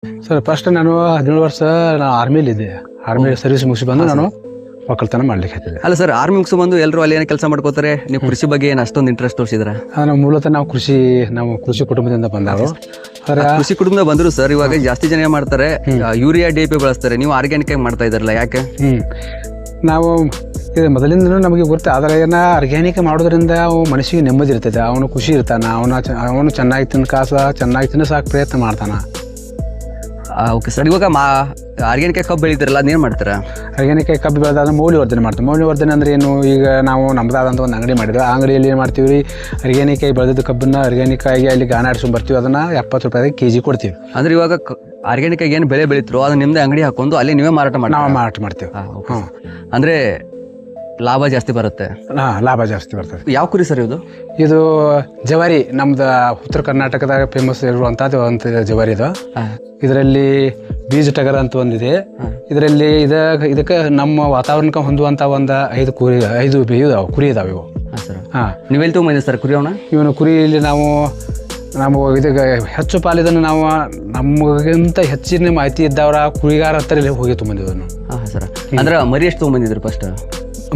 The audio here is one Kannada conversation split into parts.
ಸರ್ ಫಸ್ಟ್ ನಾನು 17 ವರ್ಷ ಆರ್ಮಿಲಿದ್ದೆ. ಆರ್ಮಿ ಸರ್ವಿಸ್ ಮುಗಿಸಿ ಬಂದು ನಾನು ಒಕ್ಕಲ್ತನ ಮಾಡ್ಲಿಕ್ಕೆ ಹತ್ತಿದೆ. ಅಲ್ಲ ಸರ್, ಆರ್ಮಿ ಮುಗಿಸ್ ಬಂದು ಎಲ್ಲರೂ ಅಲ್ಲಿ ಏನೋ ಕೆಲಸ ಮಾಡ್ಕೋತಾರೆ, ನೀವು ಕೃಷಿ ಬಗ್ಗೆ ಏನು ಅಷ್ಟೊಂದು ಇಂಟ್ರೆಸ್ಟ್ ತೋರಿಸಿದ್ರ? ನಾವು ಮೂಲತಃ ನಾವು ಕೃಷಿ ಕುಟುಂಬದಿಂದ ಬಂದವರು. ಕೃಷಿ ಕುಟುಂಬ ಬಂದ್ರು ಸರ್, ಇವಾಗ ಜಾಸ್ತಿ ಜನ ಏನ್ ಮಾಡ್ತಾರೆ, ಯೂರಿಯಾ DAP ಬಳಸ್ತಾರೆ, ನೀವು ಆರ್ಗ್ಯಾನಿಕ್ ಆಗಿ ಮಾಡ್ತಾ ಇದಾರಲ್ಲ, ಯಾಕೆ? ನಾವು ಇದು ಮೊದಲಿಂದನೂ ನಮಗೆ ಗೊತ್ತು. ಆದರೆ ಆರ್ಗ್ಯಾನಿಕ್ ಮಾಡೋದ್ರಿಂದ ಮನುಷ್ಯಗೆ ನೆಮ್ಮದಿ ಇರ್ತದೆ, ಅವನು ಖುಷಿ ಇರ್ತಾನೆ, ಅವನು ಚೆನ್ನಾಗಿ ತಿನ್ನ ಸಾಕು ಪ್ರಯತ್ನ ಮಾಡ್ತಾನೆ. ಓಕೆ ಸರ್, ಇವಾಗ ಆರ್ಗ್ಯಾನಿಕ್ ಕಬ್ಬು ಬೆಳಿತಾರಲ್ಲ, ಅದೇನು ಮಾಡ್ತಾರೆ? ಆರ್ಗ್ಯಾನಿಕ್ ಕಬ್ಬು ಬೆಳೆದಾದ ಮೌಲ್ಯವರ್ಧನೆ ಮಾಡ್ತೀವಿ. ಮೌಲ್ಯವರ್ಧನೆ ಅಂದ್ರೆ ಏನು? ಈಗ ನಾವು ನಮ್ಮದಾದಂಥ ಒಂದು ಅಂಗಡಿ ಮಾಡಿದ್ವಿ. ಆ ಅಂಗಡಿಯಲ್ಲಿ ಏನು ಮಾಡ್ತೀವಿ ರೀ, ಆರ್ಗ್ಯಾನಿಕ್ ಆಗಿ ಬೆಳೆದಿದ್ದ ಕಬ್ಬನ್ನ ಆರ್ಗ್ಯಾನಿಕ್ ಆಗಿ ಅಲ್ಲಿ ಗಾಣ ಆಡಿಸ್ಕೊಂಡ್ ಬರ್ತೀವಿ. ಅದನ್ನ 70 ರೂಪಾಯಿಗೆ ಕೆಜಿ ಕೊಡ್ತೀವಿ. ಅಂದ್ರೆ ಇವಾಗ ಆರ್ಗ್ಯಾನಿಕ್ ಆಗಿ ಏನು ಬೆಳೆ ಬೆಳೀತಿರೋ ಅದನ್ನ ನಿಮ್ದೇ ಅಂಗಡಿ ಹಾಕೊಂಡು ಅಲ್ಲಿ ನೀವೇ ಮಾರಾಟ ಮಾಡಿ? ನಾವು ಮಾರಾಟ ಮಾಡ್ತೀವಿ. ಅಂದ್ರೆ ಲಾಭ ಜಾಸ್ತಿ ಬರುತ್ತೆ? ಲಾಭ ಜಾಸ್ತಿ ಬರ್ತದೆ. ಯಾವ ಕುರಿ ಸರ್ ಇದು ಜವಾರಿ, ನಮ್ದು ಉತ್ತರ ಕರ್ನಾಟಕದಾಗ ಫೇಮಸ್ ಇರುವಂತದ್ದು ಒಂದು ಜವಾರಿ ಇದು. ಇದರಲ್ಲಿ ಬೀಜ ಟಗರ ಅಂತ ಒಂದಿದೆ. ಇದರಲ್ಲಿ ಇದಕ್ಕೆ ನಮ್ಮ ವಾತಾವರಣಕ್ಕೆ ಹೊಂದುವಂತ ಒಂದು 5 ಕುರಿ ಇದಾವೆ ಇವು. ನೀವೆಲ್ಲಿ ತಗೊಂಬಂದಿದ್ದೀರಿ ಸರ್ ಕುರಿ? ಇವನು ಕುರಿಯಲ್ಲಿ ನಾವು ಇದಕ್ಕೆ ಹೆಚ್ಚು ಪಾಲಿದನ್ನು ನಾವು ನಮಗಿಂತ ಹೆಚ್ಚಿನ ಮಾಹಿತಿ ಇದ್ದವರ ಕುರಿಗಾರ ಹತ್ತಿರ ಹೋಗಿ ತೊಗೊಂಬಂದಿದ್ದನ್ನು. ಸರ್, ಅಂದ್ರೆ ಮರಿ ಎಷ್ಟು ತೊಗೊಂಬಂದಿದ್ರಿ ಫಸ್ಟ್?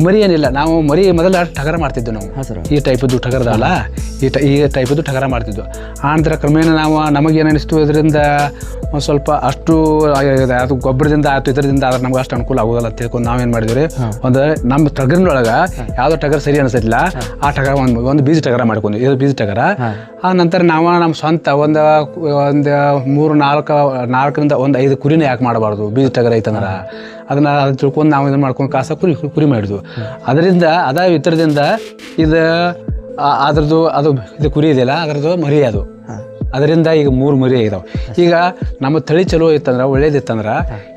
ಮರಿ ಏನಿಲ್ಲ, ನಾವು ಮರಿ ಮೊದಲ ಟಗರ ಮಾಡ್ತಿದ್ವಿ. ನಾವು ಈ ಟೈಪದ್ದು ಟಗರದಲ್ಲ, ಈ ಟೈಪದ್ದು ಟಗರ ಮಾಡ್ತಿದ್ವು. ಆನಂತರ ಕ್ರಮೇಣ ನಮಗೇನು ಅನಿಸ್ತು, ಇದರಿಂದ ಒಂದು ಸ್ವಲ್ಪ ಅಷ್ಟು ಅದು ಗೊಬ್ಬರದಿಂದ ಆಯ್ತು, ಇದರಿಂದ ಆದ್ರೆ ನಮ್ಗೆ ಅಷ್ಟು ಅನುಕೂಲ ಆಗೋದಲ್ಲ ಅಂತ ತಿಳ್ಕೊಂಡು ನಾವೇನು ಮಾಡಿದ್ವಿ, ಒಂದು ನಮ್ಮ ಟಗರಿನೊಳಗೆ ಯಾವುದೋ ಟಗರ್ ಸರಿ ಅನಿಸ್ತಿಲ್ಲ, ಆ ಟಗರ ಒಂದು ಬೀಜ ಟಗರ ಮಾಡ್ಕೊಂಡ್ವಿ. ಇದು ಬೀಜ ಟಗರ. ಆ ನಂತರ ನಮ್ಮ ಸ್ವಂತ ಒಂದು 4ರಿಂದ 5 ಕುರಿನೇ ಯಾಕೆ ಮಾಡಬಾರ್ದು, ಬೀಜ ಟಗರ ಐತಂದ್ರೆ ಅದನ್ನ ತಿಳ್ಕೊಂಡು ನಾವು ಇದನ್ನ ಮಾಡ್ಕೊಂಡು ಕುರಿ ಮಾಡಿದ್ವು. ಅದರಿಂದ ಇತರದಿಂದ ಇದು ಕುರಿ ಇದೆಯಲ್ಲ, ಅದರದ್ದು ಮರಿ ಅದು. ಅದರಿಂದ ಈಗ 3 ಮರಿ ಆಗಿದಾವೆ. ಈಗ ನಮ್ಮ ತಳಿ ಚಲೋ ಇತ್ತಂದ್ರೆ, ಒಳ್ಳೇದಿತ್ತಂದ್ರೆ,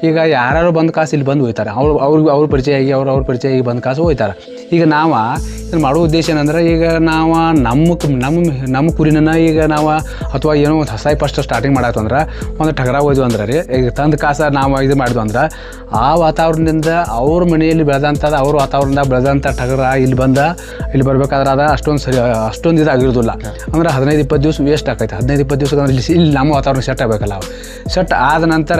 ಈಗ ಯಾರು ಬಂದ ಕಾಸು ಇಲ್ಲಿ ಬಂದು ಹೋಗ್ತಾರೆ. ಅವ್ರ ಪರಿಚಯ ಆಗಿ ಅವ್ರ ಪರಿಚಯ ಆಗಿ ಬಂದ ಕಾಸು ಹೋಗ್ತಾರೆ. ಈಗ ನಾವು ಇದನ್ನು ಮಾಡೋ ಉದ್ದೇಶ ಏನಂದ್ರೆ, ಈಗ ನಾವು ನಮ್ಮ ಕುರಿನ ಈಗ ನಾವು ಅಥವಾ ಏನೋ ಒಂದು ಹೊಸಾಗಿ ಫಸ್ಟ್ ಸ್ಟಾರ್ಟಿಂಗ್ ಮಾಡಾಯ್ತು ಅಂದ್ರೆ ಒಂದು ಟಗರ ಹೋದ್ವು ಅಂದ್ರೆ ರೀ, ಈಗ ತಂದ ಕಾಸ ನಾವು ಇದು ಮಾಡಿದ್ವು ಅಂದ್ರೆ ಆ ವಾತಾವರಣದಿಂದ ಅವ್ರ ಮನೆಯಲ್ಲಿ ಬೆಳೆದಂಥದ್ದು, ಅವ್ರ ವಾತಾವರಣದಾಗ ಬೆಳೆದಂಥ ಟಗರ ಇಲ್ಲಿ ಬರ್ಬೇಕಾದ್ರೆ ಅಷ್ಟೊಂದು ಇದಾಗಿರೋದಿಲ್ಲ. ಅಂದ್ರೆ 15-20 ದಿವಸ ವೇಸ್ಟ್ ಆಕೈತೆ. 15-20 ದಿವಸ ಅಂದ್ರೆ ಇಲ್ಲಿ ನಮ್ಮ ವಾತಾವರಣ ಸೆಟ್ ಆಗಬೇಕಲ್ಲ. ಸೆಟ್ ಆದ ನಂತರ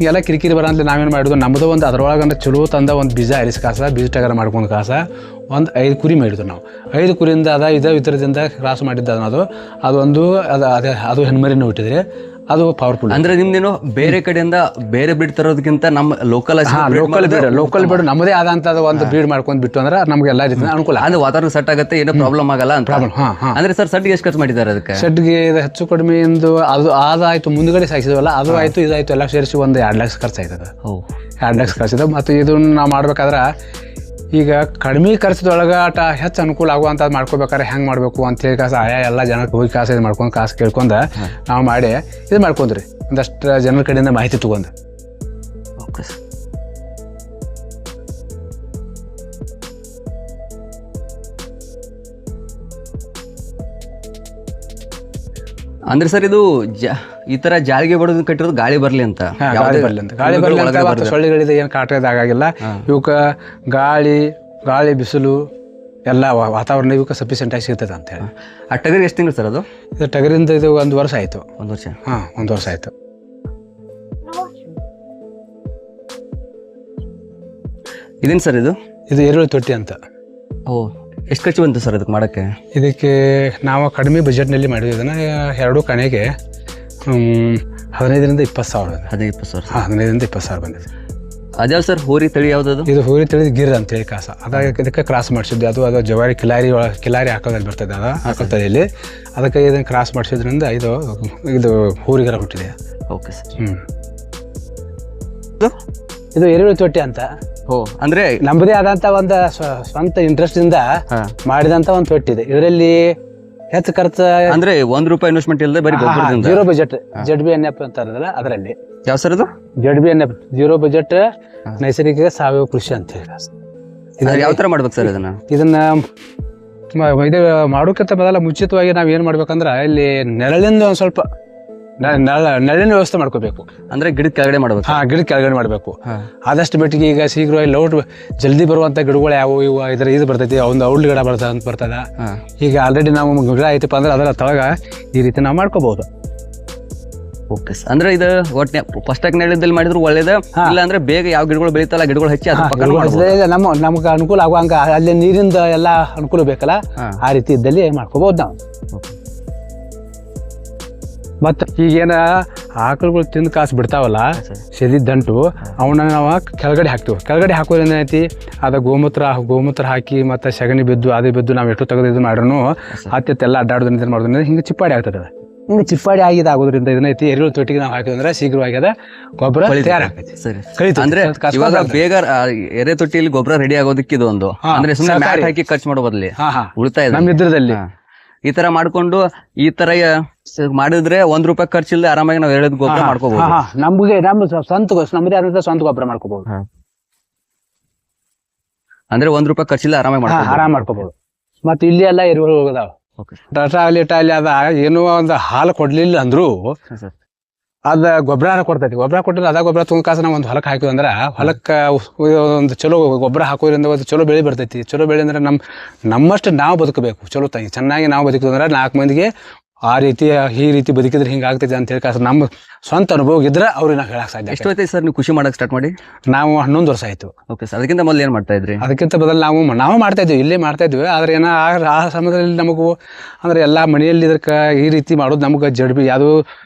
ಎಲ್ಲ ಕಿರಿಕಿರಿ ಬರೋಂತ ನಾವೇನು ಮಾಡಿದ್ವು, ನಮ್ಮದು ಒಂದು ಅದರೊಳಗಂದ್ರೆ ಚಲೋ ತಂದ ಒಂದು ಬೀಜ ಬೀಜ ಟಗರ ಮಾಡ್ಕೊಂಡು ಒಂದು 5 ಕುರಿ ಮಾಡಿದ್ವು ನಾವು. 5 ಕುರಿಯಿಂದ ಇದರದಿಂದ ಕ್ರಾಸ್ ಮಾಡಿದ್ದ ಅದು ಹೆಣ್ಮರಿನ ಹುಟ್ಟಿದ್ರೆ ಅದು ಪವರ್ಫುಲ್. ಅಂದ್ರೆ ನಿಮ್ದೇನು ಬೇರೆ ಕಡೆಯಿಂದ ಬೇರೆ ಬ್ರೀಡ್ ತರೋದಕ್ಕಿಂತ ನಮ್ಮ ಲೋಕಲ್ ಬ್ರೀಡ್ ನಮ್ಮದೇ ಆದಂತದ ಒಂದು ಬ್ರೀಡ್ ಮಾಡ್ಕೊಂಡು ಬಿಟ್ಟು ಅಂದ್ರೆ ನಮ್ಗೆ ಎಲ್ಲ ರೀತಿ ಅನುಕೂಲ. ಅಂದ್ರೆ ವಾತಾವರಣ ಸೆಟ್ ಆಗುತ್ತೆ, ಏನೋ ಪ್ರಾಬ್ಲಮ್ ಆಗಲ್ಲ ಅಂತ. ಅಂದ್ರೆ ಸರ್, ಸೆಟ್ಗೆ ಎಷ್ಟು ಖರ್ಚು ಮಾಡಿದ್ದಾರೆ ಅದಕ್ಕೆ? ಶೆಡ್ಗೆ ಹೆಚ್ಚು ಕಡಿಮೆ ಆದಾಯ್ತು, ಮುಂದ್ಗಡೆ ಸಾಗಿಸಿದ್ವಲ್ಲ ಅದು ಆಯ್ತು, ಇದಾಯ್ತು, ಎಲ್ಲ ಸೇರಿಸಿ ಒಂದು 2 ಲಕ್ಷ ಖರ್ಚಾಯ್ತದ. 2 ಲಕ್ಷ ಖರ್ಚಿದೆ. ಮತ್ತು ಇದನ್ನ ನಾವು ಮಾಡ್ಬೇಕಾದ್ರೆ ಈಗ ಕಡಿಮೆ ಖರ್ಚದೊಳಗೆ ಹೆಚ್ಚು ಅನುಕೂಲ ಆಗುವಂಥದ್ದು ಮಾಡ್ಕೋಬೇಕಾದ್ರೆ ಹೆಂಗೆ ಮಾಡಬೇಕು ಅಂತೇಳಿ ಎಲ್ಲ ಜನಕ್ಕೆ ಹೋಗಿ ಇದು ಮಾಡ್ಕೊಂಡು ಕೇಳ್ಕೊಂಡು ನಾವು ಮಾಡಿ ಇದು ಮಾಡ್ಕೊಂಡ್ರಿ. ಒಂದಷ್ಟು ಜನರ ಕಡೆಯಿಂದ ಮಾಹಿತಿ ತಗೊಂಡು. Okay sir. ಅಂದ್ರೆ ಸರ್, ಇದು ಈ ತರ ಜಾಲಿಗೆ ಬಡೋದು ಕಟ್ಟಿರೋದು ಗಾಳಿ ಬರ್ಲಿ ಅಂತ, ಗಾಳಿ ಬರ್ಲಿ ಅಂತ ಸೊಳ್ಳೆಗಳಿದೆ, ಏನು ಕಾಟದಾಗಿಲ್ಲ ಇವಕ್ಕೆ. ಗಾಳಿ ಬಿಸಿಲು ಎಲ್ಲ ವಾತಾವರಣ ಇವಕ್ಕೆ ಸಫಿಷಿಯೆಂಟ್ ಆಗಿ ಸಿಗ್ತದೆ ಅಂತ ಹೇಳಿ. ಆ ಟಗರಿಗೆ ಎಷ್ಟು ತಿಂಗಳು ಸರ್ ಅದು? ಇದು ಟಗರಿಂದ 1 ವರ್ಷ ಆಯ್ತು. 1 ವರ್ಷ? 1 ವರ್ಷ ಆಯ್ತು. ಇದೇನು ಸರ್ ಇದು ಎರೆಹುಳು ತೊಟ್ಟಿ ಅಂತ. ಎಷ್ಟು ಖರ್ಚು ಬಂತು ಸರ್ ಅದಕ್ಕೆ ಮಾಡೋಕ್ಕೆ? ಇದಕ್ಕೆ ನಾವು ಕಡಿಮೆ ಬಜೆಟ್ನಲ್ಲಿ ಮಾಡಿದ್ವಿ. ಇದನ್ನು 2 ಕಣೆಗೆ 15ರಿಂದ 20 ಸಾವಿರ. 15-20 ಸಾವಿರ? 15ರಿಂದ 20 ಸಾವಿರ ಬಂದಿದೆ. ಅದ್ಯಾವ ಸರ್ ಹೋರಿ ತಳಿ ಯಾವ್ದು? ಇದು ಹೋರಿ ತಳಿ ಗಿರ್ ಅಂತೇಳಿ ಕಾಸ. ಇದಕ್ಕೆ ಕ್ರಾಸ್ ಮಾಡಿಸಿದ್ವಿ. ಅದು ಜವಾರಿ ಕಿಲಾರಿ ಹಾಕೋದಲ್ಲಿ ಬರ್ತದೆ, ಅದು ಹಾಕೋ ತಳಿಯಲ್ಲಿ. ಅದಕ್ಕೆ ಇದನ್ನು ಕ್ರಾಸ್ ಮಾಡಿಸೋದ್ರಿಂದ ಇದು ಹೋರಿಗರ ಹುಟ್ಟಿದೆ. Okay sir. ಇದು ಎರೆಹುಳು ತೊಟ್ಟಿ ಅಂತ. ಅಂದ್ರೆ ನಮ್ಮದೇ ಆದಂತ ಒಂದು ಸ್ವಂತ ಇಂಟ್ರೆಸ್ಟ್ ಇಂದ ಮಾಡಿದಂತ ಒಂದು ತೊಟ್ಟಿ ಇದೆ. ಇದರಲ್ಲಿ ಹೆಚ್ಚು ಖರ್ಚು ಅಂದ್ರೆ ₹1 ಇನ್ವೆಸ್ಟ್ಮೆಂಟ್ ಇಲ್ಲದೆ ಬರೀ ಜೀರೋ ಬಜೆಟ್ ZBNF ಅಂತ ಇರೋದಲ್ಲ, ಅದರಲ್ಲಿ. ಯಾವ ಸರ್ ಅದು? ZBNF, ಜೀರೋ ಬಜೆಟ್ ನೈಸರ್ಗಿಕ ಸಾವಯವ ಕೃಷಿ ಅಂತ ಹೇಳಿ. ಯಾವ ತರ ಮಾಡ್ಬೇಕು ಸರ್ ಇದನ್ನ? ಇದು ಮಾಡೋಕ್ಕಿಂತ ಮೊದಲ ಮುಂಚಿತವಾಗಿ ನಾವ್ ಏನ್ ಮಾಡ್ಬೇಕಂದ್ರ, ಇಲ್ಲಿ ನೆರಳಿಂದ ಒಂದ್ ಸ್ವಲ್ಪ ನೆರಳಿನ ವ್ಯವಸ್ಥೆ ಮಾಡ್ಕೋಬೇಕು. ಅಂದ್ರೆ ಗಿಡದ ಕೆಳಗಡೆ ಮಾಡ್ಬೇಕು? ಗಿಡದ ಕೆಳಗಡೆ ಮಾಡ್ಬೇಕು. ಆದಷ್ಟು ಮಟ್ಟಿಗೆ ಈಗ ಶೀಘ್ರ ಲೌಟ್ ಜಲ್ದಿ ಬರುವಂತ ಗಿಡಗಳು ಯಾವುವು ಇದು ಬರ್ತೈತಿ, ಒಂದು ಔಡ್ಲ ಗಿಡ ಬರ್ತದ. ಈಗ ಆಲ್ರೆಡಿ ನಾವು ಗಿಡ ಐತಪ್ಪ ಅಂದ್ರೆ ಅದರ ತಳಗ ಈ ರೀತಿ ನಾವು ಮಾಡ್ಕೋಬಹುದು. Okay sir. ಅಂದ್ರೆ ಇದು ಒಟ್ಟೆ ಫಸ್ಟ್ ನೆಲದಲ್ಲಿ ಮಾಡಿದ್ರು ಒಳ್ಳೇದ, ಇಲ್ಲ ಅಂದ್ರೆ ಬೇಗ ಯಾವ ಗಿಡಗಳು ಬೆಳೀತಲ್ಲ ಗಿಡಗಳು ಹಚ್ಚಿ ಅದ್ರ ಪಕ್ಕ ನಮ್ಗೆ ಅನುಕೂಲ ಆಗುವಂಗ ಅಲ್ಲಿ ನೀರಿಂದ ಎಲ್ಲ ಅನುಕೂಲ ಬೇಕಲ್ಲ, ಆ ರೀತಿ ಇದ್ದಲ್ಲಿ ಮಾಡ್ಕೋಬಹುದು ನಾವು. ಮತ್ತ ಈಗೇನ ಆಕಳುಗಳು ತಿಂದು ಕಾಸು ಬಿಡ್ತಾವಲ್ಲ ಸೆದಿದ್ದಂಟು ಅವನ್ನ ನಾವು ಕೆಳಗಡೆ ಹಾಕ್ತೀವಿ. ಕೆಳಗಡೆ ಹಾಕೋದ್ರಿಂದ ಏನೈತಿ ಅದ ಗೋಮೂತ್ರ ಹಾಕಿ ಮತ್ತೆ ಸಗಣಿ ಬಿದ್ದು ಅದೇ ಬಿದ್ದು ನಾವು ಎಷ್ಟು ತೆಗೆದು ಇದು ಮಾಡ್ರೂ ಹತ್ತೆಲ್ಲ ಅಡ್ಡಾಡೋದ್ರಿಂದ ಮಾಡೋದ್ರಿಂದ ಹಿಂಗೆ ಚಿಪ್ಪಾಡಿ ಆಗ್ತದೆ. ಹಿಂಗೆ ಚಿಪ್ಪಾಡಿ ಆಗೋದ್ರಿಂದ ಇದನ್ನೈತಿ ಎರೆಹುಳು ತೊಟ್ಟಿಗೆ ನಾವು ಹಾಕಿದ್ರೆ ಶೀಘ್ರವಾಗಿ ಅದ ಗೊಬ್ಬರ ತಯಾರಾಗ್ತೈತಿ. ಅಂದ್ರೆ ಇವಾಗ ಬೇಗ ಎರೆ ತೊಟ್ಟಿಯಲ್ಲಿ ಗೊಬ್ಬರ ರೆಡಿ ಆಗೋದಕ್ಕೆ ಇದು ಒಂದು ಅಂದ್ರೆ ಸುಮ್ಮನೆ ಮ್ಯಾಟ್ ಹಾಕಿ ಖರ್ಚು ಮಾಡೋ ಬದಲಿ ಉಳಿತಾಯ ನಮ್ಮ ಇದ್ರದಲ್ಲಿ ಈ ತರ ಮಾಡ್ಕೊಂಡು ಈ ತರ ಮಾಡಿದ್ರೆ ₹1 ಖರ್ಚಿಲ್ಲದೆ ಆರಾಮಾಗಿ ನಾವು ಎರೆಹುಳು ಗೊಬ್ಬರ ಮಾಡ್ಕೋಬಹುದು. ನಮ್ದೇ ಸ್ವಂತ ಗೊಬ್ಬರ ಮಾಡ್ಕೋಬಹುದು. ಅಂದ್ರೆ ₹1 ಖರ್ಚಿಲ್ಲ ಆರಾಮಾಗಿ ಮಾಡ್ಕೋಬಹುದು. ಮತ್ತೆ ಇಲ್ಲಿ ಎಲ್ಲ ಎರೆಹುಳು ಹೋಗದಾವ. ಟಾಲಿ ಅದ ಏನೋ ಒಂದು ಹಾಲು ಕೊಡ್ಲಿಲ್ಲ ಅಂದ್ರು ಅದ ಗೊಬ್ಬರ ಕೊಡ್ತೈತಿ. ಗೊಬ್ಬರ ಕೊಟ್ಟಿಲ್ಲ ಅದ ಗೊಬ್ಬರ ತುಂಬ ಕಾಸು ನಾವು ಒಂದು ಹೊಲಕ್ಕೆ ಹಾಕಿದ್ವಿ ಅಂದ್ರೆ ಹೊಲಕ್ಕೆ ಒಂದು ಚಲೋ ಗೊಬ್ಬರ ಹಾಕೋದ್ರಿಂದ ಒಂದು ಚಲೋ ಬೆಳೆ ಬರ್ತೈತಿ. ಚಲೋ ಬೆಳೆ ಅಂದ್ರೆ ನಮ್ಮಷ್ಟು ನಾವು ಬದುಕಬೇಕು. ಚಲೋ ಚೆನ್ನಾಗಿ ನಾವು ಬದುಕಿದ್ರೆ 4 ಮಂದಿಗೆ ಈ ರೀತಿ ಬದುಕಿದ್ರೆ ಹಿಂಗೆ ಆಗ್ತೈತಿ ಅಂತ ಹೇಳಿ ಕಾಸು ನಮ್ಮ ಸ್ವಂತ ಅನುಭವ ಇದ್ರೆ ಅವ್ರಿಗೆ ನಾವು ಹೇಳಕ್ ಸಾಧ್ಯ. ಎಷ್ಟು ಐತಿ ಸರ್ ನೀವು ಕೃಷಿ ಮಾಡಕ್ ಸ್ಟಾರ್ಟ್ ಮಾಡಿ? ನಾವು 11 ವರ್ಷ ಆಯ್ತು. Okay sir. ಅದಕ್ಕಿಂತ ಮೊದಲು ಏನ್ ಮಾಡ್ತಾ ಇದ್ರಿ? ಅದಕ್ಕಿಂತ ಬದಲು ನಾವು ಮಾಡ್ತಾ ಇದ್ವಿ, ಇಲ್ಲೇ ಮಾಡ್ತಾ ಇದ್ವಿ. ಆದ್ರೆ ಏನೋ ಆ ಸಮಯದಲ್ಲಿ ನಮಗೂ ಅಂದ್ರೆ ಎಲ್ಲ ಮನೆಯಲ್ಲಿ ಇದಕ್ಕೆ ಈ ರೀತಿ ಮಾಡೋದು ನಮ್ಗೆ ಜಡ್ಬಿ ಯಾವುದು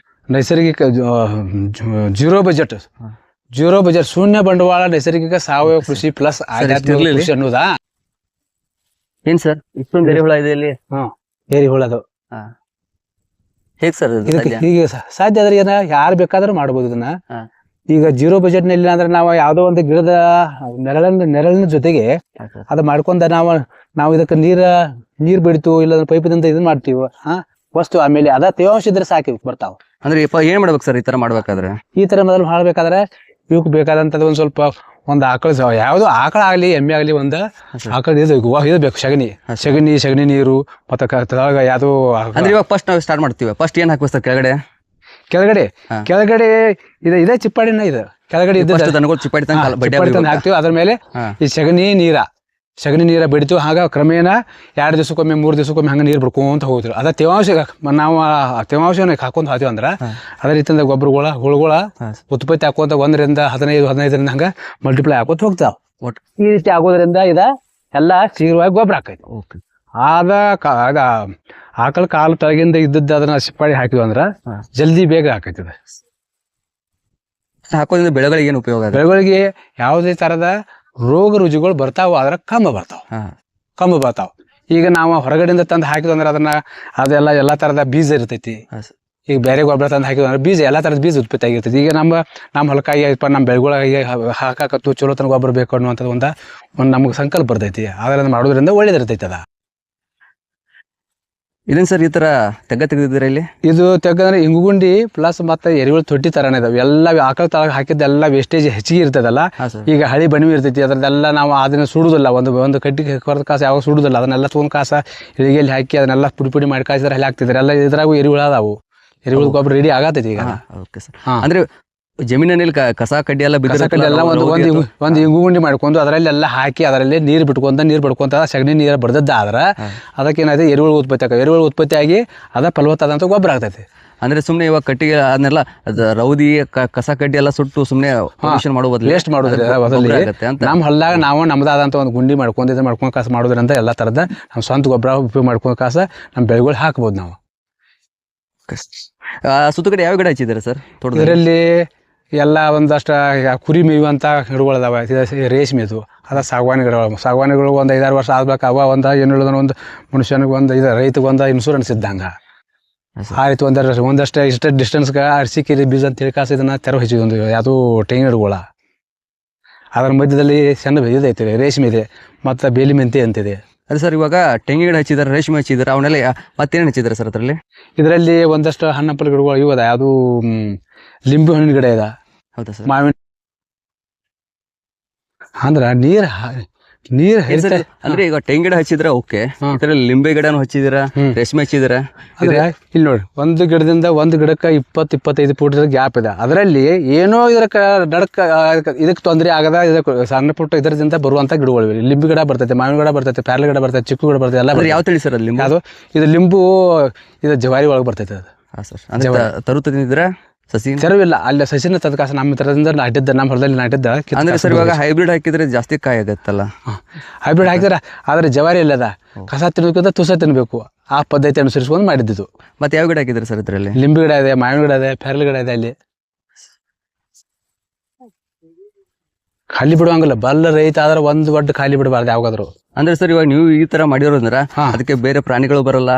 ನೈಸರ್ಗಿಕ ಜೀರೋ ಬಜೆಟ್ ಶೂನ್ಯ ಬಂಡವಾಳ ನೈಸರ್ಗಿಕ ಸಾವಯವ ಕೃಷಿ ಪ್ಲಸ್ ಆಧ್ಯಾತ್ಮಿಕ ಕೃಷಿ ಅನ್ನೋದಾ ಏನ್ ಸರ್ ಇಷ್ಟೊಂದು ಎರೆಹುಳ ಇದೆ ಇಲ್ಲಿ? ಎರೆಹುಳದು ಹೇಗ್ ಸರ್ ಈಗ ಸಾಧ್ಯ ಆದ್ರೆ ಏನ ಯಾರು ಬೇಕಾದ್ರೂ ಮಾಡ್ಬೋದು ಇದನ್ನ. ಈಗ ಜೀರೋ ಬಜೆಟ್ ನಲ್ಲಿ ಅಂದ್ರೆ ನಾವು ಯಾವ್ದೋ ಒಂದು ಗಿಡದ ನೆರಳಿನ ಜೊತೆಗೆ ಅದು ಮಾಡ್ಕೊಂಡ ನಾವು ಇದಕ್ಕೆ ನೀರ್ ಬಿಡ್ತು ಇಲ್ಲ ಪೈಪಿನಿಂದ ಇದನ್ನ ಮಾಡ್ತೀವಿ ವಸ್ತು. ಆಮೇಲೆ ಅದ ತೇವಾಂಶ ಇದ್ರೆ ಸಾಕಿ ಬರ್ತಾವ. ಅಂದ್ರೆ ಏನ್ ಮಾಡ್ಬೇಕು ಸರ್ ಈ ತರ ಮಾಡ್ಬೇಕಾದ್ರೆ? ಈ ತರ ಮೊದಲು ಮಾಡ್ಬೇಕಾದ್ರೆ ಇವಕ್ ಬೇಕಾದಂತದ್ದು ಒಂದ್ ಸ್ವಲ್ಪ ಒಂದು ಆಕಳ ಯಾವ್ದು ಆಕಳ ಆಗ್ಲಿ ಎಮ್ಮೆ ಆಗ್ಲಿ ಒಂದು ಆಕಳ ಇದು ಬೇಕು. ಸಗಣಿ ನೀರು ಮತ್ತೆ ಯಾವ್ದು ಅಂದ್ರೆ ಇವಾಗ ಫಸ್ಟ್ ನಾವು ಸ್ಟಾರ್ಟ್ ಮಾಡ್ತೀವಿ. ಫಸ್ಟ್ ಏನ್ ಹಾಕ್ಬೇಕು ಸರ್ ಕೆಳಗಡೆ ಇದೇ ಚಿಪ್ಪಾಡಿನ ಇದು ಕೆಳಗಡೆ ಚಿಪ್ಪಾಡಿ ಹಾಕ್ತಿವಿ. ಅದ್ರ ಮೇಲೆ ಈ ಸಗಣಿ ನೀರ ಬಿಡ್ತು. ಆಗ ಕ್ರಮೇಣ 2 ದಿವಸಕ್ಕೊಮ್ಮೆ 3 ದಿವಸಕ್ಕೊಮ್ಮೆ ಹಂಗೆ ನೀರು ಬಿಡ್ಕೊಂತ ಹೋಗ್ತಿರು. ಅದ ನಾವು ತೇವಾಂಶನ ಹಾಕೊಂತ ಹೋಗ್ತೀವಿ ಅಂದ್ರೆ ಅದೇ ರೀತಿಯಿಂದ ಹುಳುಗಳ ಉತ್ಪತ್ತಿ ಹಾಕೋತ 1ರಿಂದ 15 ಹಂಗ ಮಲ್ಟಿಪ್ಲೈ ಹಾಕೋತ ಹೋಗ್ತಾವ. ಈ ರೀತಿ ಆಗೋದ್ರಿಂದ ಎಲ್ಲ ಶೀಘ್ರವಾಗಿ ಗೊಬ್ಬರ ಹಾಕೈತಿ. ಅದ ಆಕಳ ಕಾಲು ತಳಗಿಂದ ಇದ್ದದ್ದು ಅದನ್ನ ಸಿಪ್ಪಾಡಿ ಹಾಕಿದ್ವಿ ಅಂದ್ರ ಜಲ್ದಿ ಬೇಗ ಹಾಕೈತಿ. ಹಾಕೋದ್ರಿಂದ ಬೆಳೆಗಳಿಗೆ ಏನು ಉಪಯೋಗ? ಬೆಳೆಗಳಿಗೆ ಯಾವುದೇ ತರದ ರೋಗ ರುಜಿಗಳು ಬರ್ತಾವ, ಆದ್ರೆ ಕಮ್ಮಿ ಬರ್ತಾವ. ಈಗ ನಾವು ಹೊರಗಡೆಯಿಂದ ತಂದು ಹಾಕಿದ್ವಿ ಅಂದ್ರೆ ಅದೆಲ್ಲ ಎಲ್ಲಾ ತರದ ಬೀಜ ಇರ್ತೈತಿ. ಈಗ ಬೇರೆ ಗೊಬ್ಬರ ತಂದು ಹಾಕಿದ್ವಿ ಅಂದ್ರೆ ಬೀಜ ಎಲ್ಲಾ ತರದ ಬೀಜ ಉತ್ಪತ್ತಿ ಆಗಿರ್ತೈತಿ. ಈಗ ನಮ್ಮ ಹೊಲಕ್ಕಾಗಿ ನಮ್ಮ ಬೆಳೆಗಳಿಗೆ ಹಾಕಾಕತ್ತು ಚಲೋ ತನ ಗೊಬ್ಬರ ಬೇಕು ಅನ್ನುವಂಥದ್ದು ಒಂದು ನಮ್ಗೆ ಸಂಕಲ್ಪ ಬರ್ತೈತಿ. ಅದರಿಂದ ಮಾಡೋದ್ರಿಂದ ಒಳ್ಳೇದಿರ್ತೈತಿ. ಇದೇನ್ ಸರ್ ಈ ತರ ತೆಗೆದಿದ್ದೀರಾ ಇಲ್ಲಿ? ಇದು ತೆಗೆದ್ರೆ ಇಂಗುಗುಂಡಿ ಪ್ಲಸ್ ಮತ್ತೆ ಎರೆಹುಳು ತೊಟ್ಟಿ ತರಾನೇ ಇದಾವೆ. ಎಲ್ಲ ಆಕಳ ತಳಗ ಹಾಕಿದ್ದೆಲ್ಲ ವೇಸ್ಟೇಜ್ ಹೆಚ್ಚಿಗೆ ಇರ್ತದಲ್ಲ. ಈಗ ಹಳಿ ಬಣಿವಿ ಇರ್ತೈತಿ, ಅದ್ರದ್ದೆಲ್ಲ ನಾವು ಅದನ್ನ ಸುಡುದಿಲ್ಲ. ಒಂದು ಕಟ್ಟಿಗೆ ಕೊರದ ಕಾಸು ಯಾವಾಗ ಸುಡುದಿಲ್ಲ. ಅದನ್ನೆಲ್ಲ ತೊಗೊಂಡ್ ಕಾಸ ಇಳಿಗೆಯಲ್ಲಿ ಹಾಕಿ ಅದನ್ನೆಲ್ಲ ಪುಡಿ ಮಾಡಿ ಕಾಸಿದ್ರೆ ಹಲ್ಲಿ ಹಾಕ್ತಿದ್ರೆ ಎಲ್ಲ ಇದ್ರಾಗೂ ಎರೆಹುಳು ಅದಾವು. ಎರೆಹುಳು ಗೊಬ್ಬರ ರೆಡಿ ಆಗತೈತಿ ಈಗ. ಅಂದ್ರೆ ಜಮೀನಲ್ಲಿ ಕಸ ಕಡ್ಡಿ ಎಲ್ಲ ಎಲ್ಲ ಒಂದು ಇಂಗುಗುಂಡಿ ಮಾಡ್ಕೊಂಡು ಅದರಲ್ಲೆಲ್ಲ ಹಾಕಿ ಅದರಲ್ಲಿ ನೀರು ಬಿಡ್ಕೊಂತ ಸಗಣಿ ನೀರು ಬಡ್ದದ್ದಾದ್ರ ಅದಕ್ಕೇನಾಯ್ತು ಎರೆಹುಳು ಉತ್ಪತ್ತಿ ಆಗಿ ಅದ ಫಲವತ್ತಾದಂತ ಗೊಬ್ಬರ ಆಗ್ತೈತಿ. ಅಂದ್ರೆ ಸುಮ್ನೆ ಇವಾಗ ಕಟ್ಟಿಗೆ ಅದನ್ನೆಲ್ಲ ರೌದಿ ಕಸ ಕಡ್ಡಿ ಎಲ್ಲ ಸುಟ್ಟು ಸುಮ್ನೆ ವೇಸ್ಟ್ ಮಾಡೋದ್ರಿಂದ ನಮ್ಮ ಹೊಲದಾಗ ನಾವು ನಮ್ದಾದಂತ ಒಂದು ಗುಂಡಿ ಮಾಡ್ಕೊಂಡು ಕಾಸ ಮಾಡೋದ್ರಿಂದ ಎಲ್ಲಾ ತರದ ನಮ್ಮ ಸ್ವಂತ ಗೊಬ್ಬರ ಉಪಯೋಗ ಮಾಡ್ಕೊಂಡ್ ಕಾಸ ನಮ್ಮ ಬೆಳೆಗಳು ಹಾಕ್ಬೋದು ನಾವು. ಸುತ್ತ ಕಡೆ ಯಾವ ಗಿಡ ಹಚ್ಚಿದ್ದಾರೆ ಸರ್? ಇದರಲ್ಲಿ ಎಲ್ಲ ಒಂದಷ್ಟು ಕುರಿ ಮೇಯುವಂತ ಗಿಡಗಳು ಅದಾವ. ರೇಷ್ಮೆದು ಸಾಗವಾನಿಗಳು ಒಂದು 5-6 ವರ್ಷ ಆದ್ಬೇಕು. ಒಂದು ಏನು ಹೇಳಿದ್ರೆ ಒಂದು ಮನುಷ್ಯನಿಗೆ ರೈತಗೆ ಒಂದು ಇನ್ಶೂರೆನ್ಸ್ ಇದ್ದಂಗ. ಆ ರೀತಿ ಒಂದಷ್ಟು ಇಷ್ಟ ಡಿಸ್ಟೆನ್ಸ್ಗೆ ಅರಸಿಕೆರೆ ಬೀಜ ಅಂತ ಹೇಳಿ ಕಾಸ ಇದನ್ನ ತೆರವು ಹಚ್ಚಿದ್ವಿ. ಯಾವುದು ತೆಂಗಿನ ಗಿಡಗಳ ಅದ್ರ ಮಧ್ಯದಲ್ಲಿ ಸಣ್ಣ ಇದೈತಿ ರೇಷ್ಮೆ ಇದೆ ಮತ್ತು ಬೇಲಿ ಮೆಂತೆ ಅಂತಿದೆ. ಅದೇ ಸರ್ ಇವಾಗ ತೆಂಗಿನ ಗಿಡ ಹಚ್ಚಿದಾರೆ, ರೇಷ್ಮೆ ಹಚ್ಚಿದಾರೆ, ಅವನ್ನೆಲ್ಲ ಮತ್ತೇನು ಹಚ್ಚಿದಾರೆ ಸರ್ ಇದರಲ್ಲಿ ಒಂದಷ್ಟು ಹಣ್ಣಪ್ಪಲ ಗಿಡಗಳು ಇವು ಅದ. ಯಾವುದು ಲಿಂಬು ಹಣ್ಣಿನ ಗಿಡ ಇದೆ. ಹೌದಾ ಸರ್? ಮಾವಿನ ಅಂದ್ರ ನೀರ್ ಅಂದ್ರೆ ಈಗ ತೆಂಗಿನ ಗಿಡ ಹಚ್ಚಿದ್ರ ಓಕೆ, ಲಿಂಬೆ ಗಿಡನು ಹಚ್ಚಿದಿರ, ರೇಷ್ಮೆ ಹಚ್ಚಿದಿರ. ಇಲ್ಲಿ ನೋಡಿ, ಒಂದು ಗಿಡದಿಂದ ಒಂದು ಗಿಡಕ್ಕೆ 20-25 ಫೂಟ್ ಗ್ಯಾಪ್ ಇದೆ. ಅದರಲ್ಲಿ ಏನೋ ಇದಕ್ಕೆ ತೊಂದರೆ ಆಗದ ಸಣ್ಣ ಪುಟ್ಟ ಇದರಿಂದ ಬರುವಂತ ಗಿಡಗಳು. ಲಿಂಬೆ ಗಿಡ ಬರ್ತೈತೆ, ಮಾವಿನ ಗಿಡ ಬರ್ತೈತೆ, ಪ್ಯಾರ್ಲೆ ಗಿಡ ಬರ್ತೈತೆ, ಚಿಕ್ಕು ಗಿಡ ಬರ್ತೈತೆ ಎಲ್ಲ. ಯಾವ ತಳಿ ಸರ್ ಅದು? ಇದು ಲಿಂಬು ಇದು ಜವಾರಿ ಒಳಗೆ ಬರ್ತೈತೆ. ಅದು ತರು ತಂದಿದ್ರ ಸಸಿ ತೆರವಿಲ್ಲ, ಅಲ್ಲಿ ಸಸಿನ ತದಕಾಸ ನಮ್ಮ ಥರದಿಂದ ನಾಟಿದ್ದ, ನಮ್ಮ ಹೊಲದಲ್ಲಿ ನಾಟಿದ್ದ. ಅಂದ್ರೆ ಸರ್ ಇವಾಗ ಹೈಬ್ರಿಡ್ ಹಾಕಿದ್ರೆ ಜಾಸ್ತಿ ಕಾಯಿ ಆಗತ್ತಲ್ಲ. ಹೈಬ್ರಿಡ್ ಹಾಕಿದ್ರೆ ಆದ್ರೆ ಜವಾರಿ ಇಲ್ಲದ, ಕಸ ತಿನ್ಬೇಕಂತ ತುಸ ತಿನ್ಬೇಕು, ಆ ಪದ್ಧತಿ ಅನುಸರಿಸ್ಕೊಂಡು ಮಾಡಿದ್ದು. ಮತ್ತೆ ಯಾವ ಗಿಡ ಹಾಕಿದ್ರೆ ಸರ್ ಇದರಲ್ಲಿ? ಲಿಂಬೆ ಗಿಡ ಇದೆ, ಮಾವಿನ ಗಿಡ ಇದೆ, ಪೇರಲ ಗಿಡ ಇದೆ. ಅಲ್ಲಿ ಖಾಲಿ ಬಿಡುವಂಗಿಲ್ಲ, ಬಲ್ಲ ರೈತ ಆದ್ರೆ ಒಂದು ಒಡ್ಡು ಖಾಲಿ ಬಿಡಬಾರ್ದು ಯಾವಾಗಾದ್ರು. ಅಂದ್ರೆ ಸರ್ ಇವಾಗ ನೀವು ಈ ತರ ಮಾಡಿರೋದ್ರ ಅದಕ್ಕೆ ಬೇರೆ ಪ್ರಾಣಿಗಳು ಬರಲ್ಲ,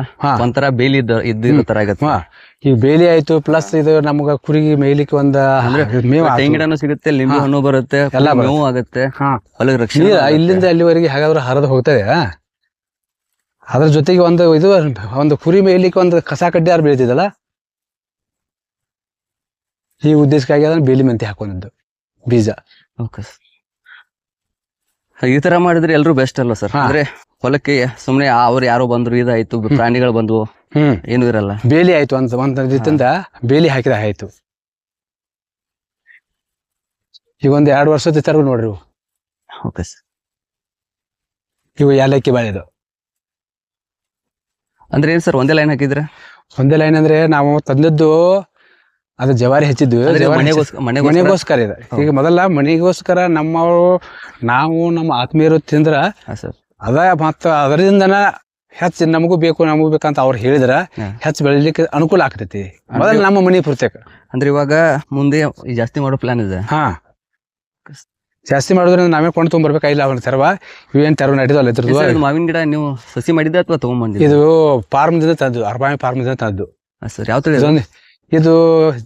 ಒಂಥರ ಬೇಲಿ ಇದ್ದಿರೋ ತರ ಆಗತ್ತೆ. ಈಗ ಬೇಲಿ ಆಯ್ತು, ಪ್ಲಸ್ ಇದು ನಮ್ಗ ಕುರಿಗೆ ಮೇಯ್ಲಿಕ್ಕೆ ಒಂದು ಮೇವು, ತೆಂಗಿನೂ ಸಿಗುತ್ತೆ, ಲಿಂಬೆ ಹಣ್ಣು ಬರುತ್ತೆ, ಎಲ್ಲ ಮೇವು ಆಗುತ್ತೆ, ಹೊಲದ ರಕ್ಷಣೆ. ಇಲ್ಲಿಂದ ಅಲ್ಲಿವರೆಗೆ ಹಾಗಾದ್ರೆ ಹರಿದು ಹೋಗ್ತದೆ. ಅದ್ರ ಜೊತೆಗೆ ಒಂದು ಕುರಿ ಮೇಯ್ಲಿಕ್ಕೆ ಒಂದು ಕಸ ಕಡ್ಡಿ ಯಾರು ಬೀಳ್ತಿದಲ್ಲ, ಈ ಉದ್ದೇಶಕ್ಕಾಗಿ ಅದನ್ನ ಬೇಲಿ ಮೆಂತೆ ಹಾಕೊಂಡಿದ್ದು ಬೀಜ. ಈ ತರ ಮಾಡಿದ್ರೆ ಎಲ್ರು ಬೆಸ್ಟ್ ಅಲ್ವಾ ಸರ್? ಅಂದ್ರೆ ಹೊಲಕ್ಕೆ ಸುಮ್ನೆ ಅವ್ರು ಯಾರೋ ಬಂದ್ರು, ಇದಾಯ್ತು, ಪ್ರಾಣಿಗಳು ಬಂದ್ವು, ಏನು ಇರಲ್ಲ. ಬೇಲಿ ಆಯ್ತು ಅಂತ ಒಂದ್ ರೀತಿಯಿಂದ ಬೇಲಿ ಹಾಕಿದ ಆಯ್ತು. ಈಗ ಒಂದ್ 2 ವರ್ಷದ ತರ ನೋಡ್ರಿ ಇವು. Okay sir. ಇವು ಏಲಕ್ಕಿ ಬಾಳೆದು. ಅಂದ್ರೆ ಏನ್ ಸರ್ ಒಂದೇ ಲೈನ್ ಹಾಕಿದ್ರೆ? ಒಂದೇ ಲೈನ್ ಅಂದ್ರೆ ನಾವು ತಂದದ್ದು ಅದು ಜವಾರಿ ಹೆಚ್ಚಿದ್ವಿ, ಮನೆಗೋಸ್ಕರ ಇದೆ. ಈಗ ಮೊದಲ ಮನೆಗೋಸ್ಕರ ನಾವು ನಮ್ಮ ಆತ್ಮೀಯರು ತಿಂದ್ರ ಅದ ಮತ್ತ ಅದರಿಂದನ ಹೆಚ್ಚು ನಮಗೂ ಬೇಕಂತ ಅವ್ರು ಹೇಳಿದ್ರ ಹೆಚ್ಚು ಬೆಳಿಲಿಕ್ಕೆ ಅನುಕೂಲ ಆಗ್ತೈತಿ. ಮೊದಲ ನಮ್ಮ ಮನೆ ಪೂರ್ತಕ. ಅಂದ್ರೆ ಇವಾಗ ಮುಂದೆ ಜಾಸ್ತಿ ಮಾಡೋ ಪ್ಲಾನ್ ಇದೆ. ಜಾಸ್ತಿ ಮಾಡೋದ್ರಿಂದ ನಾವೇ ಕೊಂಡು ತಗೊಂಡ್ಬರ್ಬೇಕಾಗಿಲ್ಲ. ಅವ್ನ ತೆರವ ಇವೇನ್ ತೆರವ ನಡೀದಲ್ಲ. ಇದ್ರದ್ದು ಮಾವಿನ ಗಿಡ ನೀವು ಸಸಿ ಮಾಡಿದ ಅಥವಾ ತಗೊಂಡ್ಬಂದಿ? ಇದು ಫಾರ್ಮ್ದಿಂದ ತಂದು, ಅರ್ಬಾಮಿ ಫಾರ್ಮ್ದಿಂದ ತಂದು. ಸರ್ ಯಾವ ತರ? ಇದು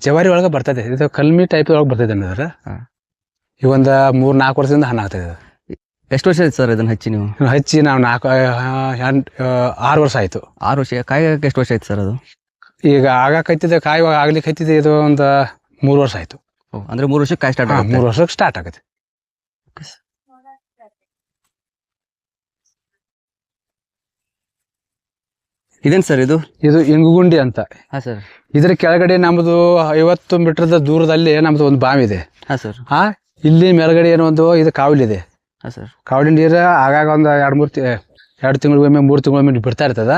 ಜವಾರಿ ಒಳಗೆ ಬರ್ತದೆ. ಇದು ಕಲ್ಮಿ ಟೈಪ್ ಒಳಗೆ ಬರ್ತದೆ ಅನ್ನೋದ್ರ. ಈಗ ಒಂದ 3-4 ವರ್ಷದಿಂದ ಹಣ್ಣು ಆಗ್ತದೆ. ಎಷ್ಟು ವರ್ಷ ಆಯ್ತು ಸರ್ ಇದನ್ನ ಹಚ್ಚಿ ನೀವು? ಹಚ್ಚಿ ನಾವು 6 ವರ್ಷ ಆಯ್ತು. 6 ವರ್ಷ. ಕಾಯಿ ಎಷ್ಟು ವರ್ಷ ಆಯ್ತು ಸರ್ ಅದು? ಈಗ ಆಗಾಕೈತಿದೆ, ಕಾಯಿ ಆಗ್ಲಿಕ್ಕೆ ಹತ್ತಿದೆ. ಇದು ಒಂದು 3 ವರ್ಷ ಆಯ್ತು. ಅಂದ್ರೆ 3 ವರ್ಷಕ್ಕೆ ಕಾಯಿ ಸ್ಟಾರ್ಟ್ ಆಗುತ್ತೆ? 3 ವರ್ಷಕ್ಕೆ ಸ್ಟಾರ್ಟ್ ಆಗುತ್ತೆ. ಇದೇನ್ ಸರ್ ಇದು? ಇದು ಇಂಗುಗುಂಡಿ ಅಂತ. ಸರ್ ಇದ್ರ ಕೆಳಗಡೆ ನಮ್ದು 50 ಮೀಟರ್ ದೂರದಲ್ಲಿ ನಮ್ದು ಒಂದು ಬಾವಿ ಇದೆ. ಇಲ್ಲಿ ಮೇಲ್ಗಡೆ ಏನೋ ಒಂದು ಇದು ಕಾವಲಿದೆ. ಕಾವಲಿ ನೀರು ಆಗಾಗ ಒಂದು 2 ತಿಂಗಳಿಗೊಮ್ಮೆ 3 ತಿಂಗಳಿಗೊಮ್ಮೆ ಬಿಡ್ತಾ ಇರ್ತದ.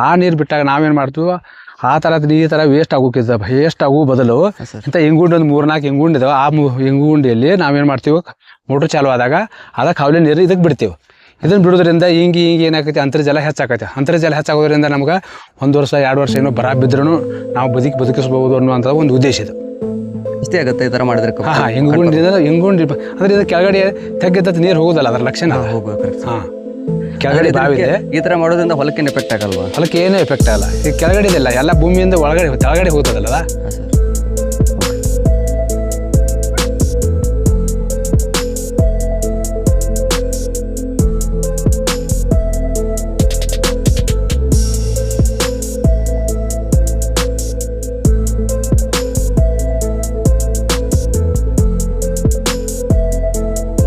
ಆ ನೀರು ಬಿಟ್ಟಾಗ ನಾವೇನ್ ಮಾಡ್ತೀವಿ, ಆ ತರದ ಈ ತರ ವೇಸ್ಟ್ ಆಗೋ ಬದಲು ಇಂಥ ಇಂಗುಂಡಿ ಒಂದು 3-4 ಇಂಗುಂಡಿ ಇದಾವೆ. ಆ ಇಂಗುಂಡಿಯಲ್ಲಿ ನಾವೇನ್ ಮಾಡ್ತೀವಿ, ಮೋಟರ್ ಚಾಲು ಆದಾಗ ಅದ ಕಾವಲಿ ನೀರು ಇದಕ್ಕೆ ಬಿಡ್ತೀವಿ. ಇದನ್ನ ಬಿಡೋದ್ರಿಂದ ಹಿಂಗೆ ಏನಾಗೈತಿ, ಅಂತರ್ಜಲ ಹೆಚ್ಚಾಗೈತೆ. ಅಂತರ್ಜಲ ಹೆಚ್ಚಾಗೋದ್ರಿಂದ ನಮ್ಗೆ 1 ವರ್ಷ 2 ವರ್ಷ ಏನೋ ಬರ ಬಿದ್ರೂ ನಾವು ಬದುಕಿಸಬಹುದು ಅನ್ನುವಂಥ ಒಂದು ಉದ್ದೇಶ ಇದು. ಇಷ್ಟೇ ಆಗುತ್ತೆ ಈ ತರ ಮಾಡಿದ್ರೆ? ಇಂಗುಂಡಿ ಅಂದ್ರೆ ಇದು ಕೆಳಗಡೆ ತೆಗೆದ ನೀರು ಹೋಗೋದಲ್ಲ, ಅದರ ಲಕ್ಷಣ. ಕೆಳಗಡೆ ಬಾವಿ ಇದೆ. ಈ ತರ ಮಾಡೋದ್ರಿಂದ ಹೊಲಕ್ಕೆ ಎಫೆಕ್ಟ್ ಆಗಲ್ವಾ? ಹೊಲಕ್ಕೆ ಏನೂ ಎಫೆಕ್ಟ್ ಆಗಲ್ಲ. ಈಗ ಕೆಳಗಡೆ ಇದೆಲ್ಲ ಎಲ್ಲ ಭೂಮಿಯಿಂದ ಕೆಳಗಡೆ ಹೋಗ್ತದಲ್ಲ.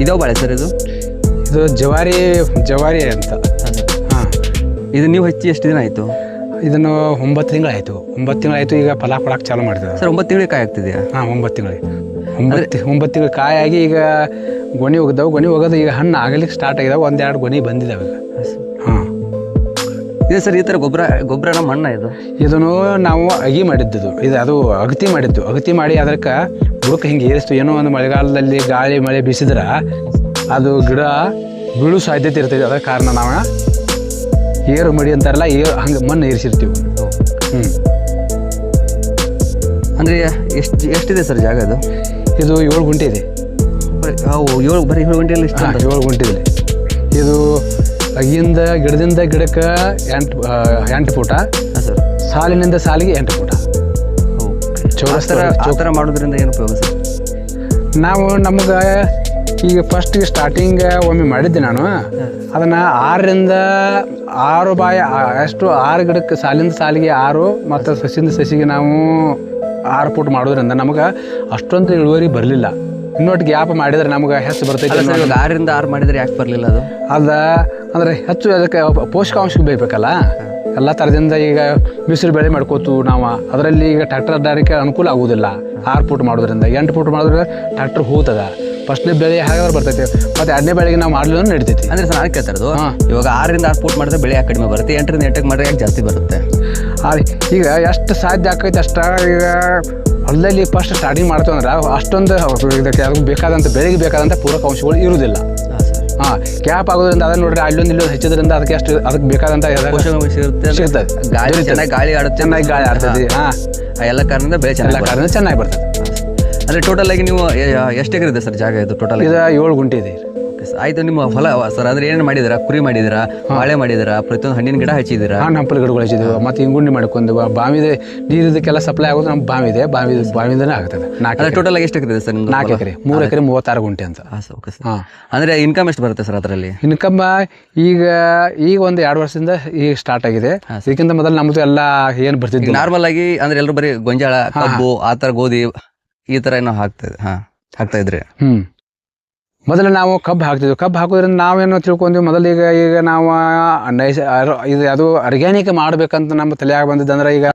ಇದಾವ ಬಾಳೆ ಸರ್? ಇದು ಜವಾರಿ ಅಂತ. ಇದು ನೀವು ಹಚ್ಚಿ ಎಷ್ಟು ದಿನ ಆಯ್ತು? ಇದನ್ನು 9 ತಿಂಗಳಾಯ್ತು. 9 ತಿಂಗಳಾಯ್ತು. ಈಗ ಫಲ ಕೊಡಕ್ಕೆ ಚಾಲು ಮಾಡಿದೆ ಸರ್. 9 ತಿಂಗಳಿಗೆ ಕಾಯಿ ಆಗ್ತಿದೆಯಾ? 9 ತಿಂಗಳಿಗೆ 9 ತಿಂಗಳು ಕಾಯಿ ಆಗಿ ಈಗ ಗೊನೆ ಹೋಗೋದು. ಈಗ ಹಣ್ಣು ಆಗಲಿಕ್ಕೆ ಸ್ಟಾರ್ಟ್ ಆಗಿದಾವೆ. 1-2 ಗೊನೆ ಬಂದಿದ್ದಾವೆ ಈಗ. ಇದೆ ಸರ್. ಈ ತರ ಗೊಬ್ಬರ ಮಣ್ಣ ಇದನ್ನು ನಾವು ಅಗಿ ಮಾಡಿದ್ದು. ಅದು ಅಗತಿ ಮಾಡಿದ್ದು. ಅಗತಿ ಮಾಡಿ ಅದಕ್ಕೆ ಬುಡಕ್ಕೆ ಹಿಂಗೆ ಏರಿಸ್ತು. ಏನೋ ಒಂದು ಮಳೆಗಾಲದಲ್ಲಿ ಗಾಳಿ ಮಳೆ ಬೀಸಿದ್ರೆ ಅದು ಗಿಡ ಬೀಳೋ ಸಾಧ್ಯತೆ ಇರ್ತೈತೆ. ಅದರ ಕಾರಣ ನಾವು ಏರು ಮಡಿ ಅಂತಾರಲ್ಲ, ಹಂಗೆ ಮಣ್ಣು ಏರಿಸಿರ್ತೀವಿ. ಅಂದರೆ ಎಷ್ಟಿದೆ ಸರ್ ಜಾಗ? ಇದು 7 ಗುಂಟೆ ಇದೆ. ಬರೀ 7 ಗುಂಟೆಯಲ್ಲಿ 7 ಗುಂಟೆ ಇದೆ. ಇದು ಗಿಡದಿಂದ ಗಿಡಕ್ಕೆ 8 ಫೂಟ, ಸಾಲಿನಿಂದ ಸಾಲಿಗೆ 8 ಫೂಟ. ಚೌತರ ಮಾಡೋದ್ರಿಂದ ಏನು ಉಪಯೋಗ ಸರ್? ನಾವು ನಮ್ಗೆ ಈಗ ಫಸ್ಟಿಗೆ ಸ್ಟಾರ್ಟಿಂಗ್ ಒಮ್ಮೆ ಮಾಡಿದ್ದೆ ನಾನು. ಅದನ್ನು 6ರಿಂದ 6 ಬಾಯ ಎಷ್ಟು 6 ಗಿಡಕ್ಕೆ ಸಾಲಿಂದ ಸಾಲಿಗೆ 6 ಮತ್ತು ಸಸಿಯಿಂದ ಸಸಿಗೆ ನಾವು 6 ಫೂಟ್ ಮಾಡೋದ್ರಿಂದ ನಮಗೆ ಅಷ್ಟೊಂದು ಇಳುವರಿ ಬರಲಿಲ್ಲ. ಇನ್ನೊಟ್ಟು ಗ್ಯಾಪ್ ಮಾಡಿದ್ರೆ ನಮ್ಗೆ ಹೆಚ್ಚು ಬರ್ತೈತೆ. 6ರಿಂದ 6 ಮಾಡಿದ್ರೆ ಯಾಕೆ ಬರಲಿಲ್ಲ ಅದು? ಅಂದರೆ ಹೆಚ್ಚು ಅದಕ್ಕೆ ಪೋಷಕಾಂಶ ಬೇಕಲ್ಲ ಎಲ್ಲ ಥರದಿಂದ. ಈಗ ಬಿಸಿಲು ಬೆಳೆ ಮಾಡ್ಕೋತು ನಾವು. ಅದರಲ್ಲಿ ಈಗ ಟ್ರ್ಯಾಕ್ಟರ್ ಅಡ್ಡಾಡಕ್ಕೆ ಅನುಕೂಲ ಆಗೋದಿಲ್ಲ. 6 ಫೂಟ್ ಮಾಡೋದ್ರಿಂದ 8 ಫೂಟ್ ಮಾಡಿದ್ರೆ ಟ್ರ್ಯಾಕ್ಟರ್ ಹೋಗ್ತದ. ಫಸ್ಟ್ನೇ ಬೆಳೆ ಹಾಗಾದ್ರೆ ಬರ್ತೈತೆ, ಮತ್ತು 2ನೇ ಬೆಳೆಗೆ ನಾವು ಮಾಡಲಿಲ್ಲ ನಡೀತೈತಿ. ಅಂದರೆ ಸರ್ ನಾನು ಕೇಳ್ತಾ ಇರೋದು, ಇವಾಗ 6ರಿಂದ 6 ಫೂಟ್ ಮಾಡಿದ್ರೆ ಬೆಳೆ ಯಾಕೆ ಕಡಿಮೆ ಬರುತ್ತೆ, 8ರಿಂದ 8ಕ್ಕೆ ಮಾಡಿದ್ರೆ ಯಾಕೆ ಜಾಸ್ತಿ ಬರುತ್ತೆ? ಈಗ ಎಷ್ಟು ಸಾಧ್ಯ ಆಕೈತೆ ಅಷ್ಟ. ಈಗ ಹೊಲದಲ್ಲಿ ಫಸ್ಟ್ ಸ್ಟಾರ್ಟಿಂಗ್ ಮಾಡ್ತೇವೆ ಅಂದ್ರೆ ಅಷ್ಟೊಂದು ಇದಕ್ಕೆ ಅದಕ್ಕೆ ಬೇಕಾದಂಥ ಬೆಳೆಗೆ ಬೇಕಾದಂಥ ಪೂರಕ ಅಂಶಗಳು ಇರುವುದಿಲ್ಲ. ಹಾಂ, ಕ್ಯಾಪ್ ಆಗೋದ್ರಿಂದ ಅದನ್ನ ನೋಡ್ರಿ ಅಲ್ಲೊಂದು ಇಲ್ಲೊಂದು ಹೆಚ್ಚೋದ್ರಿಂದ ಅದಕ್ಕೆ ಅಷ್ಟು ಅದಕ್ಕೆ ಬೇಕಾದಂಥ ಪೋಷಕಾಂಶ ಇರುತ್ತೆ, ಸಿಗ್ತದೆ. ಗಾಳಿ ಚೆನ್ನಾಗಿ ಗಾಳಿ ಆಡುತ್ತೆ, ಚೆನ್ನಾಗಿ ಗಾಳಿ ಆಡ್ತದೆ. ಹಾಂ, ಎಲ್ಲ ಕಾರಣದಿಂದ ಬೆಳೆ ಎಲ್ಲ ಚೆನ್ನಾಗಿ ಕಾರಣ ಚೆನ್ನಾಗಿ ಬರ್ತದೆ. ಅಂದರೆ ಟೋಟಲ್ ಆಗಿ ನೀವು ಎಷ್ಟು ಎಕರೆ ಇದೆ ಸರ್ ಜಾಗ ಇದು ಟೋಟಲ್? ಇದು 7 ಗುಂಟೆ ಇದೆ. ಆಯ್ತು, ನಿಮ್ಮ ಹೊಲ ಸರ್ ಅಂದ್ರೆ ಏನೇನು ಮಾಡಿದಿರಾ? ಕುರಿ ಮಾಡಿದಿರಾ, ಬಾಳೆ ಮಾಡಿದಿರಾ, ಪ್ರತಿಯೊಂದು ಹಣ್ಣಿನ ಗಿಡ ಹಚ್ಚಿದಿರಾ? ಹಣ್ಣು ಹಂಪಲು ಗಿಡಗಳು ಹಚ್ಚಿದ್ವಿ, ಮತ್ತು ಇಂಗುಂಡಿ ಮಾಡ್ಕೊಂಡು ಬಾವಿದೆ ನೀರಿದಕ್ಕೆಲ್ಲ ಸಪ್ಲೈ ಆಗೋದು ನಮ್ಮ ಬಾವಿ ಇದೆ, ಬಾವಿಯಿಂದನೇ ಆಗ್ತದೆ. 4 ಟೋಟಲ್ ಆಗಿ ಎಷ್ಟು ಎಕರೆ ಇದೆ ಸರ್ ನಿಮ್ದು? 4 ಎಕರೆ, 3 ಎಕರೆ 36 ಗುಂಟೆ ಅಂತ. Okay sir. ಹಾಂ, ಅಂದರೆ ಇನ್ಕಮ್ ಎಷ್ಟು ಬರುತ್ತೆ ಸರ್ ಅದರಲ್ಲಿ? ಇನ್ಕಮ್ ಈಗ ಒಂದು 2 ವರ್ಷದಿಂದ ಈಗ ಸ್ಟಾರ್ಟ್ ಆಗಿದೆ. ಇದಕ್ಕಿಂತ ಮೊದಲು ನಮ್ಮದು ಎಲ್ಲ ಏನು ಬರ್ತಿದ್ವಿ ನಾರ್ಮಲ್ ಆಗಿ ಅಂದ್ರೆ ಎಲ್ಲರೂ ಬರೀ ಗೊಂಜಾಳ, ಕಬ್ಬು, ಆ ಥರ ಗೋಧಿ ಈ ಥರ ಏನೋ ಹಾಕ್ತಾ ಇದ್ರಿ. ಮೊದಲು ನಾವು ಕಬ್ಬು ಹಾಕ್ತಿದ್ವಿ. ಕಬ್ಬು ಹಾಕೋದ್ರಿಂದ ನಾವೇನೋ ತಿಳ್ಕೊಂಡ್ವಿ ಮೊದಲು. ಈಗ ನಾವು ಇದು ಅದು ಆರ್ಗ್ಯಾನಿಕ್ ಮಾಡ್ಬೇಕಂತ ನಮ್ಮ ತಲೆಯಾಗ ಬಂದಿದ್ದಂದ್ರೆ ಈಗ